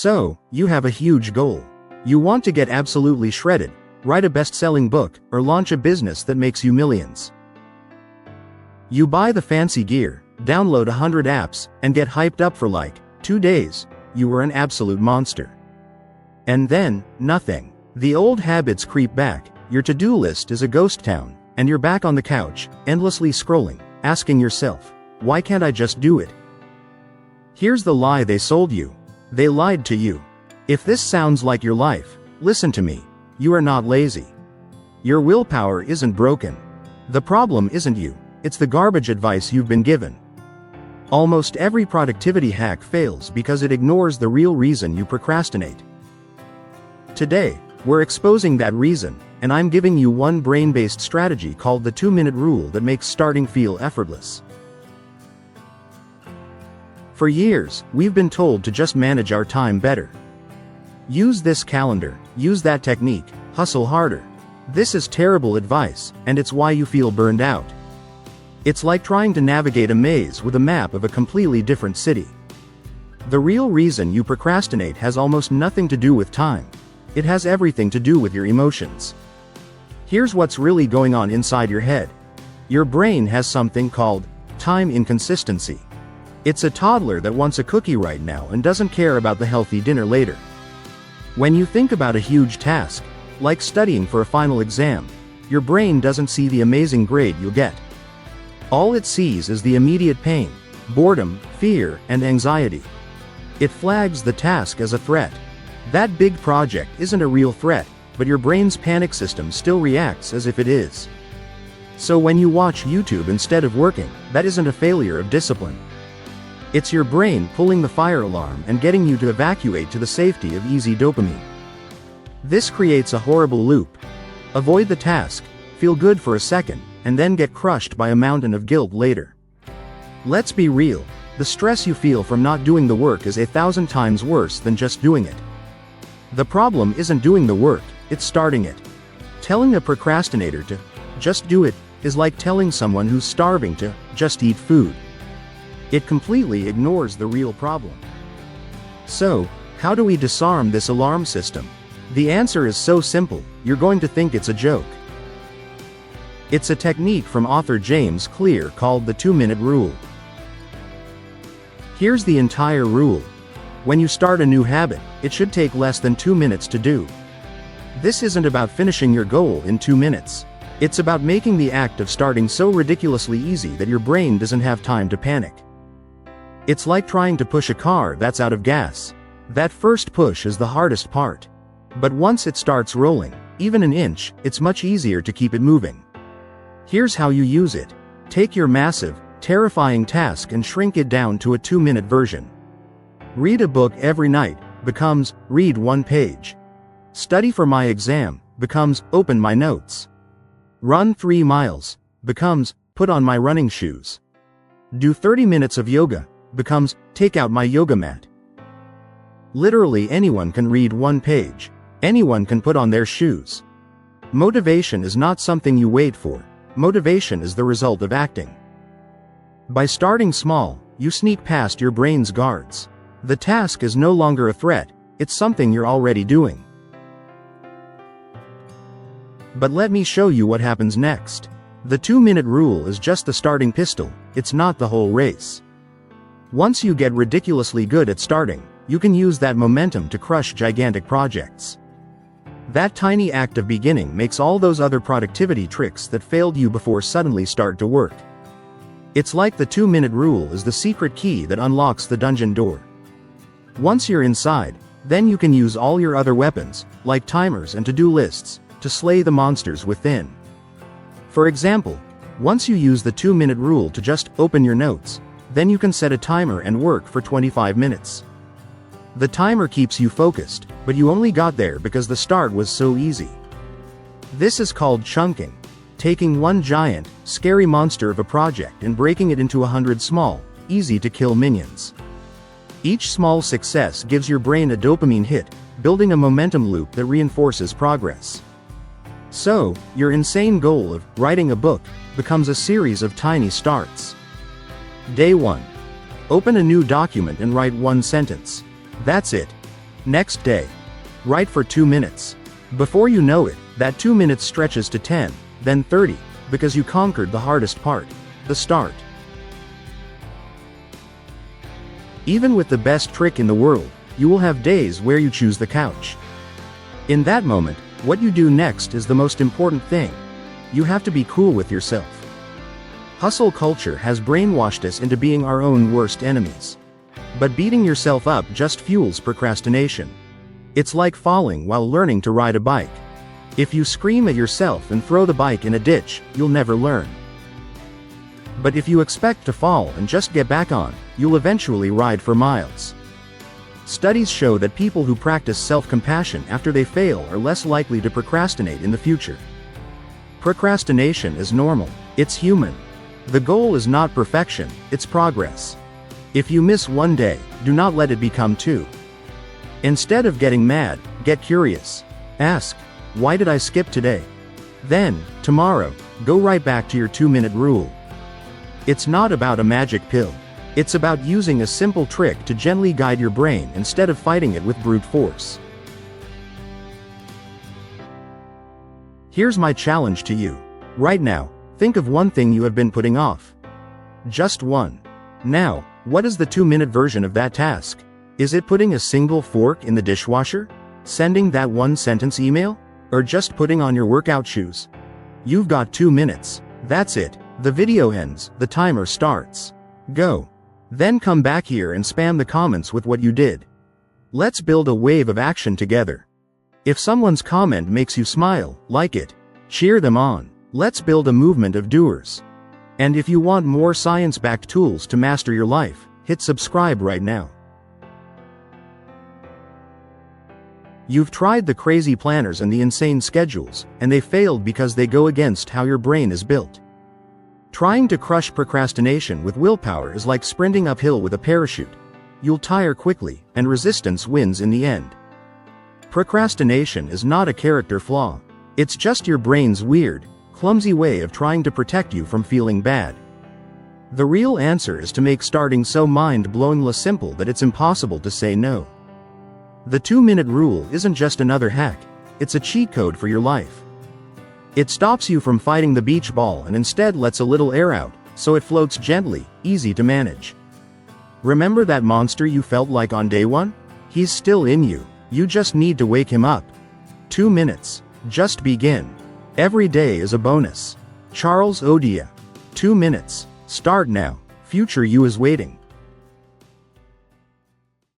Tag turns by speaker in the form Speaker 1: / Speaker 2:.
Speaker 1: So, you have a huge goal. You want to get absolutely shredded, write a best-selling book, or launch a business that makes you millions. You buy the fancy gear, download 100 apps, and get hyped up for like 2 days. You were an absolute monster. And then, nothing. The old habits creep back, your to-do list is a ghost town, and you're back on the couch, endlessly scrolling, asking yourself, why can't I just do it? Here's the lie they sold you. They lied to you. If this sounds like your life, listen to me. You are not lazy. Your willpower isn't broken. The problem isn't you, it's the garbage advice you've been given. Almost every productivity hack fails because it ignores the real reason you procrastinate. Today, we're exposing that reason, and I'm giving you one brain-based strategy called the 2-minute rule that makes starting feel effortless. For years, we've been told to just manage our time better. Use this calendar, use that technique, hustle harder. This is terrible advice, and it's why you feel burned out. It's like trying to navigate a maze with a map of a completely different city. The real reason you procrastinate has almost nothing to do with time. It has everything to do with your emotions. Here's what's really going on inside your head. Your brain has something called time inconsistency. It's a toddler that wants a cookie right now and doesn't care about the healthy dinner later. When you think about a huge task, like studying for a final exam, your brain doesn't see the amazing grade you'll get. All it sees is the immediate pain, boredom, fear, and anxiety. It flags the task as a threat. That big project isn't a real threat, but your brain's panic system still reacts as if it is. So when you watch YouTube instead of working, that isn't a failure of discipline. It's your brain pulling the fire alarm and getting you to evacuate to the safety of easy dopamine. This creates a horrible loop. Avoid the task, feel good for a second, and then get crushed by a mountain of guilt later. Let's be real, the stress you feel from not doing the work is 1,000 times worse than just doing it. The problem isn't doing the work, it's starting it. Telling a procrastinator to just do it is like telling someone who's starving to just eat food. It completely ignores the real problem. So, how do we disarm this alarm system? The answer is so simple, you're going to think it's a joke. It's a technique from author James Clear called the 2-minute rule. Here's the entire rule. When you start a new habit, it should take less than 2 minutes to do. This isn't about finishing your goal in 2 minutes. It's about making the act of starting so ridiculously easy that your brain doesn't have time to panic. It's like trying to push a car that's out of gas. That first push is the hardest part. But once it starts rolling, even an inch, it's much easier to keep it moving. Here's how you use it. Take your massive, terrifying task and shrink it down to a 2-minute version. Read a book every night becomes read 1 page. Study for my exam becomes open my notes. Run 3 miles becomes put on my running shoes. Do 30 minutes of yoga becomes take out my yoga mat. Literally anyone can read 1 page. Anyone can put on their shoes. Motivation is not something you wait for. Motivation is the result of acting. By starting small, you sneak past your brain's guards. The task is no longer a threat, it's something you're already doing. But let me show you what happens next. The 2-minute rule is just the starting pistol, it's not the whole race. Once you get ridiculously good at starting, you can use that momentum to crush gigantic projects. That tiny act of beginning makes all those other productivity tricks that failed you before suddenly start to work. It's like the 2-minute rule is the secret key that unlocks the dungeon door. Once you're inside, then you can use all your other weapons, like timers and to-do lists, to slay the monsters within. For example, once you use the 2-minute rule to just open your notes, then you can set a timer and work for 25 minutes. The timer keeps you focused, but you only got there because the start was so easy. This is called chunking, taking one giant, scary monster of a project and breaking it into 100 small, easy-to-kill minions. Each small success gives your brain a dopamine hit, building a momentum loop that reinforces progress. So, your insane goal of writing a book becomes a series of tiny starts. Day 1. Open a new document and write 1 sentence. That's it. Next day. Write for 2 minutes. Before you know it, that 2 minutes stretches to 10, then 30, because you conquered the hardest part, the start. Even with the best trick in the world, you will have days where you choose the couch. In that moment, what you do next is the most important thing. You have to be cool with yourself. Hustle culture has brainwashed us into being our own worst enemies. But beating yourself up just fuels procrastination. It's like falling while learning to ride a bike. If you scream at yourself and throw the bike in a ditch, you'll never learn. But if you expect to fall and just get back on, you'll eventually ride for miles. Studies show that people who practice self-compassion after they fail are less likely to procrastinate in the future. Procrastination is normal. It's human. The goal is not perfection, it's progress. If you miss one day, do not let it become 2. Instead of getting mad, get curious. Ask, why did I skip today? Then, tomorrow, go right back to your 2-minute rule. It's not about a magic pill. It's about using a simple trick to gently guide your brain instead of fighting it with brute force. Here's my challenge to you. Right now, think of one thing you have been putting off. Just one. Now, what is the 2-minute version of that task? Is it putting a single fork in the dishwasher? Sending that 1-sentence email? Or just putting on your workout shoes? You've got 2 minutes. That's it. The video ends, the timer starts. Go. Then come back here and spam the comments with what you did. Let's build a wave of action together. If someone's comment makes you smile, like it. Cheer them on. Let's build a movement of doers. And if you want more science-backed tools to master your life, hit subscribe right now. You've tried the crazy planners and the insane schedules, and they failed because they go against how your brain is built. Trying to crush procrastination with willpower is like sprinting uphill with a parachute. You'll tire quickly, and resistance wins in the end. Procrastination is not a character flaw. It's just your brain's weird, clumsy way of trying to protect you from feeling bad. The real answer is to make starting so mind-blowingly simple that it's impossible to say no. The 2-minute rule isn't just another hack, it's a cheat code for your life. It stops you from fighting the beach ball and instead lets a little air out, so it floats gently, easy to manage. Remember that monster you felt like on day 1? He's still in you, you just need to wake him up. 2 minutes. Just begin. Every day is a bonus. Charles Odia. 2 minutes. Start now. Future you is waiting.